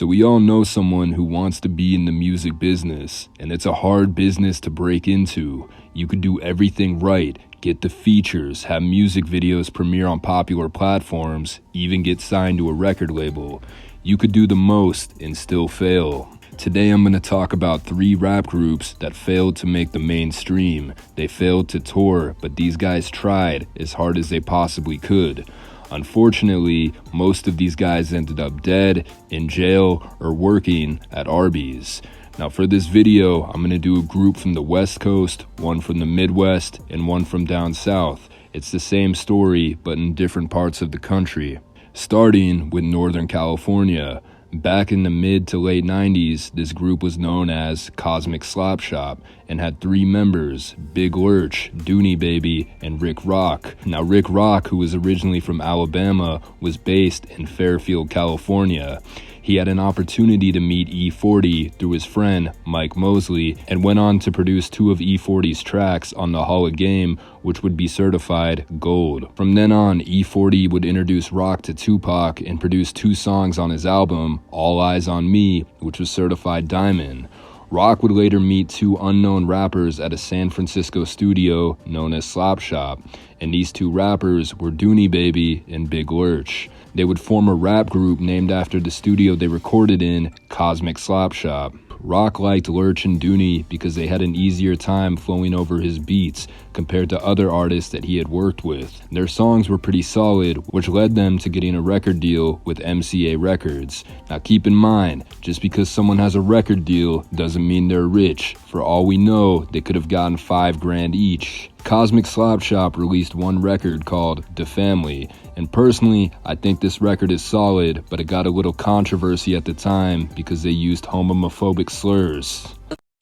So we all know someone who wants to be in the music business, and it's a hard business to break into. You could do everything right, get the features, have music videos premiere on popular platforms, even get signed to a record label. You could do the most and still fail. Today I'm going to talk about 3 rap groups that failed to make the mainstream. They failed to tour, but these guys tried as hard as they possibly could. Unfortunately, most of these guys ended up dead, in jail, or working at Arby's. Now for this video, I'm going to do a group from the West Coast, one from the Midwest, and one from down south. It's the same story, but in different parts of the country. Starting with Northern California. Back in the mid to late 90s, this group was known as Cosmic Slop Shop and had 3 members, Big Lurch, Dooney Baby, and Rick Rock. Now Rick Rock, who was originally from Alabama, was based in Fairfield, California. He had an opportunity to meet E40 through his friend Mike Mosley and went on to produce 2 of E40's tracks on the Hall of Game, which would be certified gold. From then on, E40 would introduce Rock to Tupac and produce 2 songs on his album, All Eyes on Me, which was certified diamond. Rock would later meet 2 unknown rappers at a San Francisco studio known as Slop Shop, and these 2 rappers were Dooney Baby and Big Lurch. They would form a rap group named after the studio they recorded in, Cosmic Slop Shop. Rock liked Lurch and Dooney because they had an easier time flowing over his beats compared to other artists that he had worked with. Their songs were pretty solid, which led them to getting a record deal with MCA Records. Now keep in mind, just because someone has a record deal doesn't mean they're rich. For all we know, they could have gotten $5,000 each. Cosmic Slop Shop released one record called The Family, and personally, I think this record is solid, but it got a little controversy at the time because they used homophobic slurs.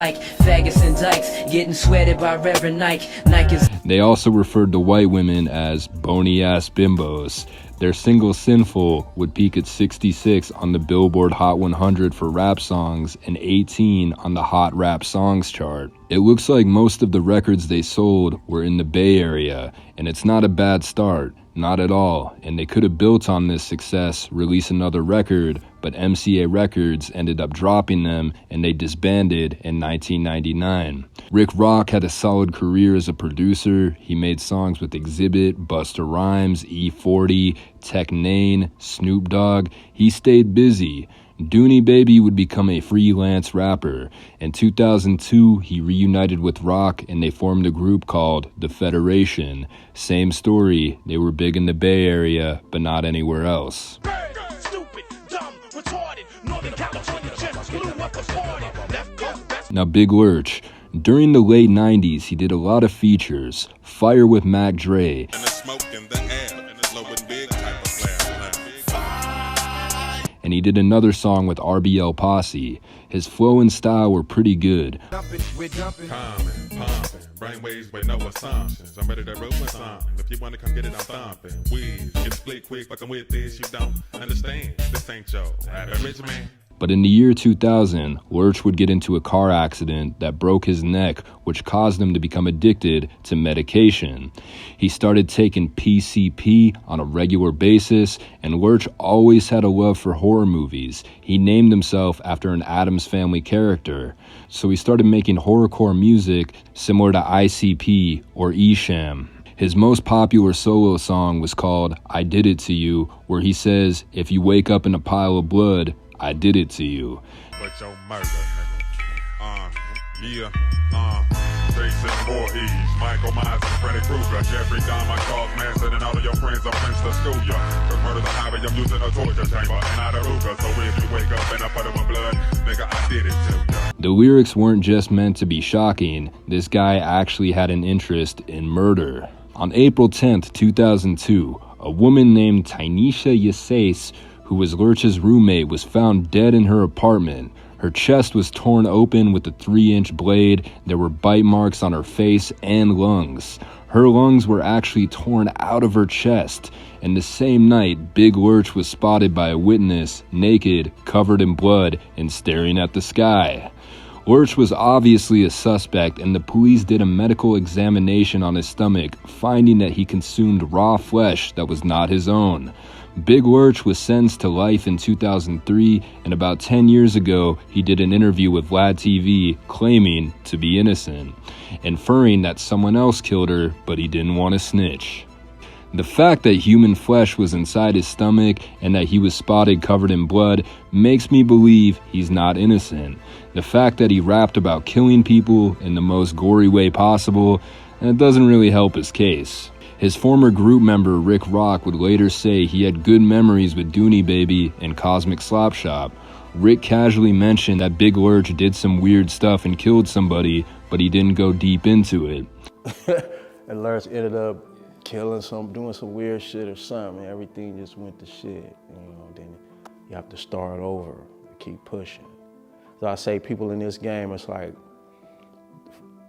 Like faggots and dykes getting sweated by Reverend Nike's. They also referred to white women as bony ass bimbos. Their single Sinful would peak at 66 on the Billboard Hot 100 for rap songs and 18 on the Hot Rap Songs chart. It looks like most of the records they sold were in the Bay Area, and it's not a bad start, not at all, and they could have built on this success, release another record, but MCA Records ended up dropping them and they disbanded in 1999. Rick Rock had a solid career as a producer. He made songs with Exhibit, Busta Rhymes, E40, Tech Nine, Snoop Dogg. He stayed busy. Dooney Baby would become a freelance rapper. In 2002, he reunited with Rock and they formed a group called The Federation. Same story, they were big in the Bay Area, but not anywhere else. Now Big Lurch. During the late 90s, he did a lot of features. Fire with Mac Dre. And he did another song with RBL Posse. His flow and style were pretty good. Brainwaves with no assumptions. I'm ready to roll with something. If you want to come get it, I'm thumping. Weeds, get split quick, fucking with this. You don't understand. This ain't your average man. But in the year 2000, Lurch would get into a car accident that broke his neck, which caused him to become addicted to medication. He started taking PCP on a regular basis, and Lurch always had a love for horror movies. He named himself after an Addams Family character. So he started making horrorcore music similar to ICP or Esham. His most popular solo song was called I Did It To You, where he says, if you wake up in a pile of blood, I did it to you. But your murder, Jason Voorhees, Michael Myers, and Freddy Krueger, Jeffrey Dahmer, Charles Manson, and all of your friends are French to school ya. Cause murder's a hobby, I'm using a torture chamber and not a Ruger. So if you wake up in a puddle of blood, nigga, I did it to ya. The lyrics weren't just meant to be shocking. This guy actually had an interest in murder. On April 10th, 2002, a woman named Tynesha Yasace, who was Lurch's roommate, was found dead in her apartment. Her chest was torn open with a 3-inch blade. There were bite marks on her face and lungs. Her lungs were actually torn out of her chest. And the same night, Big Lurch was spotted by a witness, naked, covered in blood, and staring at the sky. Lurch was obviously a suspect, and the police did a medical examination on his stomach, finding that he consumed raw flesh that was not his own. Big Lurch was sentenced to life in 2003, and about 10 years ago, he did an interview with Vlad TV claiming to be innocent, inferring that someone else killed her, but he didn't want to snitch. The fact that human flesh was inside his stomach and that he was spotted covered in blood makes me believe he's not innocent. The fact that he rapped about killing people in the most gory way possible, that doesn't really help his case. His former group member Rick Rock would later say he had good memories with Dooney Baby and Cosmic Slop Shop. Rick casually mentioned that Big Lurch did some weird stuff and killed somebody, but he didn't go deep into it. And Lurch ended up killing doing some weird shit or something. Everything just went to shit, then you have to start over, keep pushing. So I say people in this game, it's like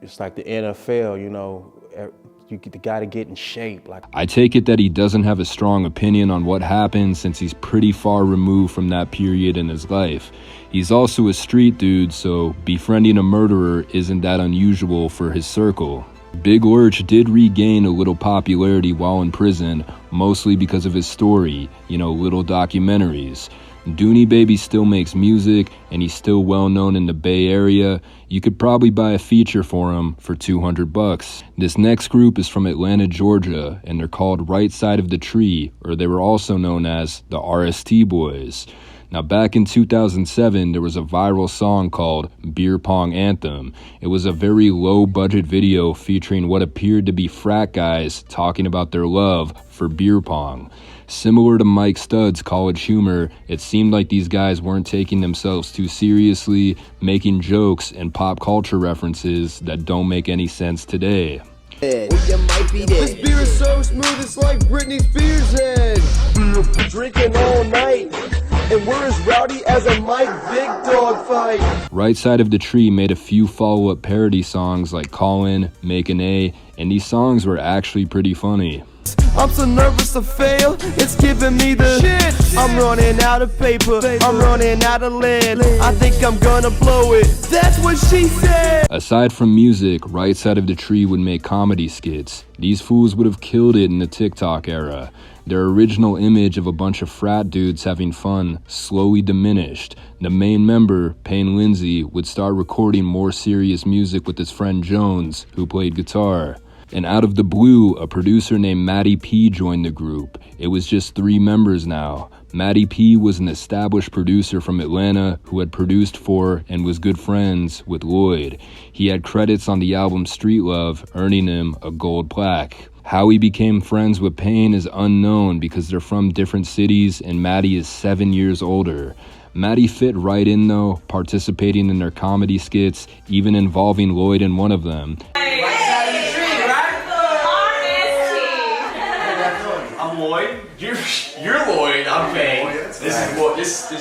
the NFL, you gotta get in shape. I take it that he doesn't have a strong opinion on what happened since he's pretty far removed from that period in his life. He's also a street dude, so befriending a murderer isn't that unusual for his circle. Big Lurch did regain a little popularity while in prison, mostly because of his story, little documentaries. Dooney Baby still makes music, and he's still well known in the Bay Area. You could probably buy a feature for him for $200. This next group is from Atlanta, Georgia, and they're called Right Side of the Tree, or they were also known as the RST Boys. Now, back in 2007, there was a viral song called Beer Pong Anthem. It was a very low-budget video featuring what appeared to be frat guys talking about their love for beer pong. Similar to Mike Stud's College Humor, it seemed like these guys weren't taking themselves too seriously, making jokes and pop culture references that don't make any sense today. This beer is so smooth, it's like Britney Spears' head. Drinking all night, and we're as rowdy as a Mike Big Dog fight. Right Side of the Tree made a few follow-up parody songs like Callin', Make an A, and these songs were actually pretty funny. I'm so nervous to fail, it's giving me the shit. I'm running out of paper, I'm running out of lead. I think I'm gonna blow it, that's what she said. Aside from music, Right Side of the Tree would make comedy skits. These fools would have killed it in the TikTok era. Their original image of a bunch of frat dudes having fun slowly diminished. The main member, Payne Lindsay, would start recording more serious music with his friend Jones, who played guitar. And out of the blue, a producer named Matty P joined the group. It was just 3 members now. Matty P was an established producer from Atlanta who had produced for and was good friends with Lloyd. He had credits on the album Street Love, earning him a gold plaque. How he became friends with Payne is unknown because they're from different cities and Matty is 7 years older. Matty fit right in though, participating in their comedy skits, even involving Lloyd in one of them. Lloyd, you're Lloyd, I'm Payne.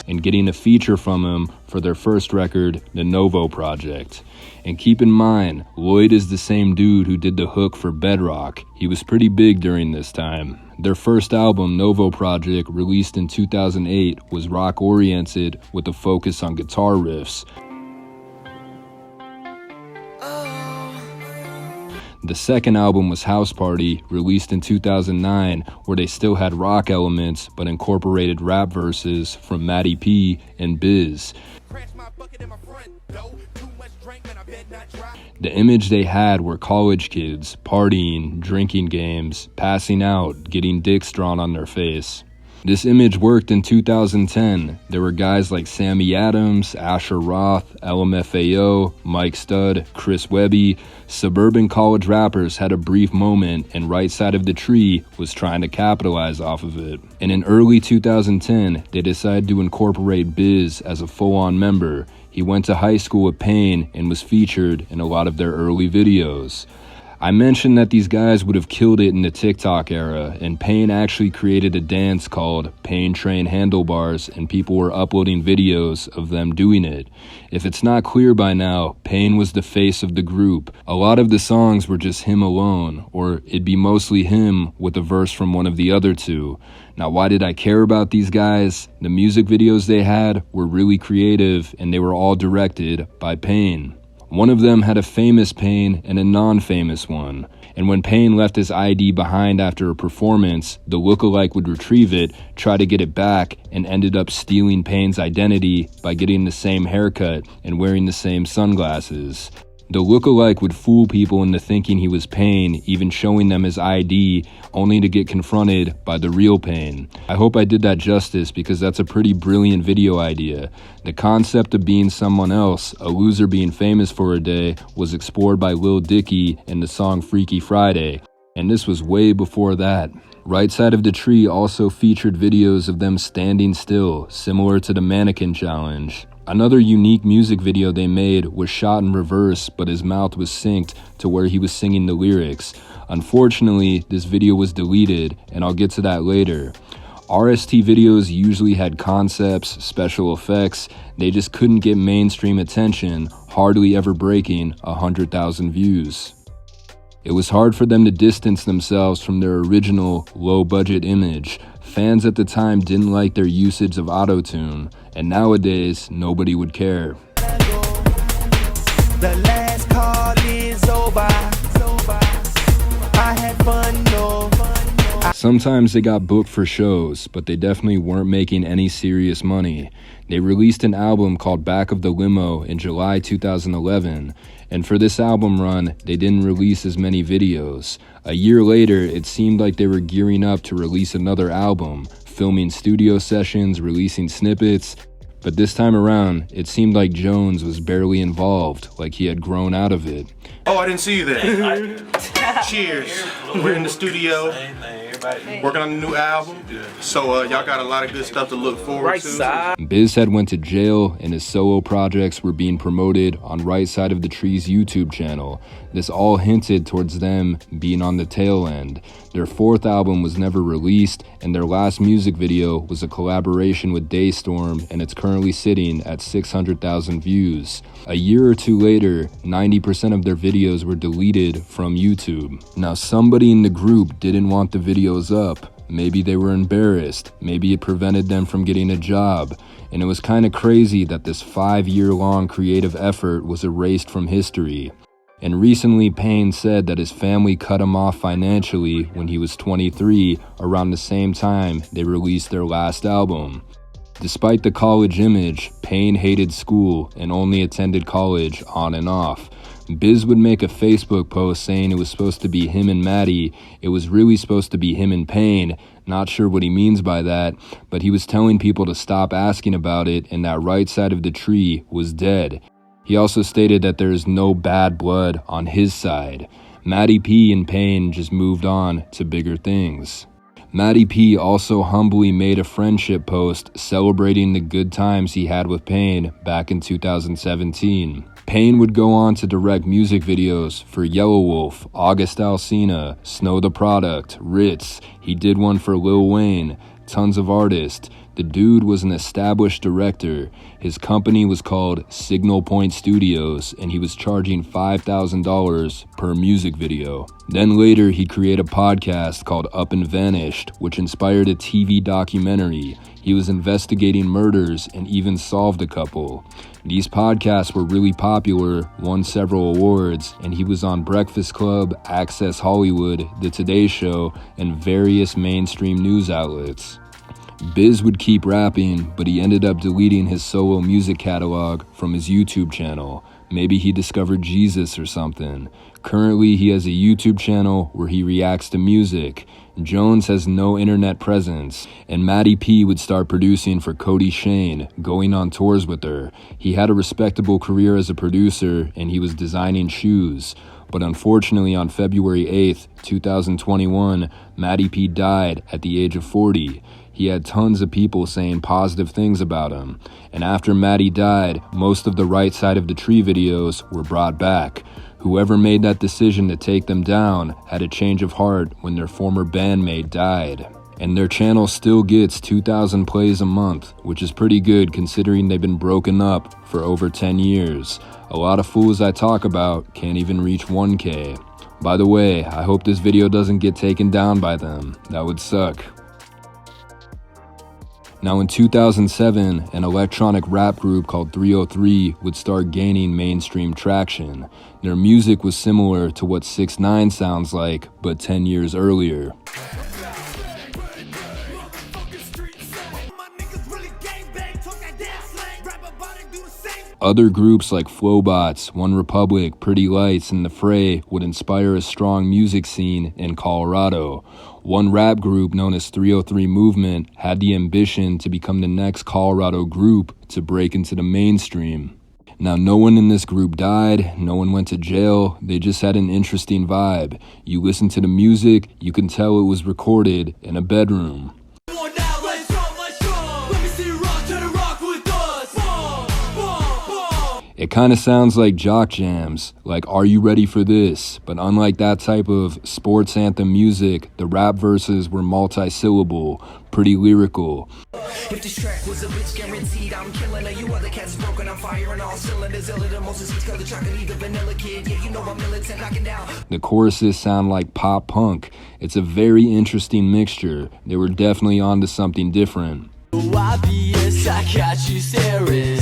And getting a feature from him for their first record, the Novo Project. And keep in mind, Lloyd is the same dude who did the hook for Bedrock. He was pretty big during this time. Their first album, Novo Project, released in 2008, was rock-oriented with a focus on guitar riffs. The second album was House Party, released in 2009, where they still had rock elements but incorporated rap verses from Matty P and Biz. The image they had were college kids, partying, drinking games, passing out, getting dicks drawn on their face. This image worked in 2010. There were guys like Sammy Adams, Asher Roth, LMFAO, Mike Stud, Chris Webby. Suburban college rappers had a brief moment, and Right Side of the Tree was trying to capitalize off of it. And in early 2010, they decided to incorporate Biz as a full-on member. He went to high school with Payne and was featured in a lot of their early videos. I mentioned that these guys would have killed it in the TikTok era, and Payne actually created a dance called Payne Train Handlebars, and people were uploading videos of them doing it. If it's not clear by now, Payne was the face of the group. A lot of the songs were just him alone, or it'd be mostly him with a verse from one of the other two. Now, why did I care about these guys? The music videos they had were really creative, and they were all directed by Payne. One of them had a famous Payne and a non-famous one, and when Payne left his ID behind after a performance, the lookalike would retrieve it, try to get it back, and ended up stealing Payne's identity by getting the same haircut and wearing the same sunglasses. The lookalike would fool people into thinking he was Payne, even showing them his ID, only to get confronted by the real Payne. I hope I did that justice because that's a pretty brilliant video idea. The concept of being someone else, a loser being famous for a day, was explored by Lil Dicky in the song Freaky Friday, and this was way before that. Right Side of the Tree also featured videos of them standing still, similar to the mannequin challenge. Another unique music video they made was shot in reverse, but his mouth was synced to where he was singing the lyrics. Unfortunately, this video was deleted, and I'll get to that later. RST videos usually had concepts, special effects, they just couldn't get mainstream attention, hardly ever breaking 100,000 views. It was hard for them to distance themselves from their original, low-budget image. Fans at the time didn't like their usage of auto-tune, and nowadays, nobody would care. The last call is over. I had fun, no. Sometimes they got booked for shows, but they definitely weren't making any serious money. They released an album called Back of the Limo in July 2011, and for this album run, they didn't release as many videos. A year later, it seemed like they were gearing up to release another album, filming studio sessions, releasing snippets, but this time around, it seemed like Jones was barely involved, like he had grown out of it. Oh, I didn't see you there. Cheers. We're in the studio, working on a new album, so y'all got a lot of good stuff to look forward to. Biz had went to jail, and his solo projects were being promoted on Right Side of the Tree's YouTube channel. This all hinted towards them being on the tail end. Their fourth album was never released, and their last music video was a collaboration with Daystorm, and it's currently sitting at 600,000 views. A year or two later, 90% of their videos were deleted from YouTube. Now, somebody in the group didn't want the videos up. Maybe they were embarrassed. Maybe it prevented them from getting a job. And it was kind of crazy that this 5-year-long creative effort was erased from history. And recently, Payne said that his family cut him off financially when he was 23, around the same time they released their last album. Despite the college image, Payne hated school and only attended college on and off. Biz would make a Facebook post saying it was supposed to be him and Maddie. It was really supposed to be him and Payne. Not sure what he means by that, but he was telling people to stop asking about it and that Right Side of the Tree was dead. He also stated that there is no bad blood on his side. Maddie P and Payne just moved on to bigger things. Maddie P also humbly made a friendship post celebrating the good times he had with Payne back in 2017. Payne would go on to direct music videos for Yellow Wolf, August Alsina, Snow the Product, Ritz. He did one for Lil Wayne, tons of artists. The dude was an established director. His company was called Signal Point Studios, and he was charging $5,000 per music video. Then later, he created a podcast called Up and Vanished, which inspired a TV documentary. He was investigating murders and even solved a couple. These podcasts were really popular, won several awards, and he was on Breakfast Club, Access Hollywood, The Today Show, and various mainstream news outlets. Biz would keep rapping, but he ended up deleting his solo music catalog from his YouTube channel. Maybe he discovered Jesus or something. Currently, he has a YouTube channel where he reacts to music. Jones has no internet presence, and Maddie P would start producing for Cody Shane, going on tours with her. He had a respectable career as a producer, and he was designing shoes. But unfortunately, on February 8th, 2021, Maddie P died at the age of 40. He had tons of people saying positive things about him. And after Maddie died, most of the Right Side of the Tree videos were brought back. Whoever made that decision to take them down had a change of heart when their former bandmate died. And their channel still gets 2,000 plays a month, which is pretty good considering they've been broken up for over 10 years. A lot of fools I talk about can't even reach 1K. By the way, I hope this video doesn't get taken down by them. That would suck. Now in 2007, an electronic rap group called 303 would start gaining mainstream traction. Their music was similar to what 6ix9ine sounds like, but 10 years earlier. Other groups like Flowbots, One Republic, Pretty Lights, and The Fray would inspire a strong music scene in Colorado. One rap group known as 303 Movement had the ambition to become the next Colorado group to break into the mainstream. Now, no one in this group died, no one went to jail, they just had an interesting vibe. You listen to the music, you can tell it was recorded in a bedroom. It kind of sounds like jock jams, like Are You Ready for This? But unlike that type of sports anthem music, the rap verses were multi-syllable, pretty lyrical. If this track was a bitch guaranteed, I'm killing her. You other cats broken, I'm firing all cylinders. Ill the most is color chocolate, the vanilla kid. Yeah, you know I'm militant, knocking down. The choruses sound like pop punk. It's a very interesting mixture. They were definitely onto something different. Obvious, I got you staring.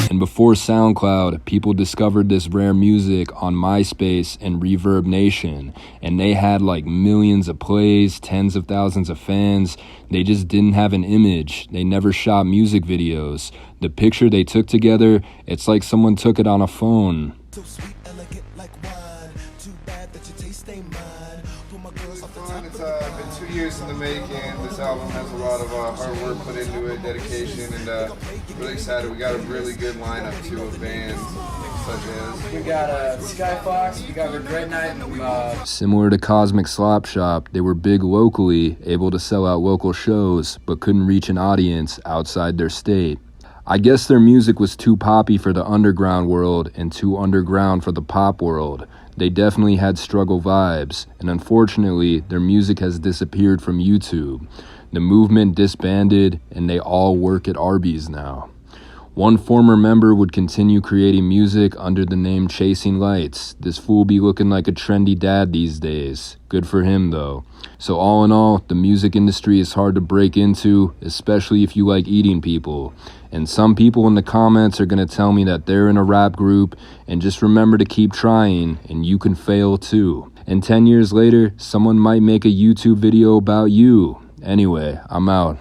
And before SoundCloud, people discovered this rare music on MySpace and Reverb Nation, and they had like millions of plays, tens of thousands of fans. They just didn't have an image. They never shot music videos. The picture they took together, it's like someone took it on a phone. So sweet, elegant like wine. Too bad that your taste ain't mine. Put my girls off the top. It's been 2 years in the making. This album has a lot of hard work put into it, dedication, and really excited. We got a really good lineup too of bands such as We got Skyfox, we got Regret Night. Similar to Cosmic Slop Shop, they were big locally, able to sell out local shows, but couldn't reach an audience outside their state. I guess their music was too poppy for the underground world and too underground for the pop world. They definitely had struggle vibes, and unfortunately, their music has disappeared from YouTube. The movement disbanded, and they all work at Arby's now. One former member would continue creating music under the name Chasing Lights. This fool be looking like a trendy dad these days. Good for him, though. So all in all, the music industry is hard to break into, especially if you like eating people. And some people in the comments are going to tell me that they're in a rap group, and just remember to keep trying, and you can fail too. And 10 years later, someone might make a YouTube video about you. Anyway, I'm out.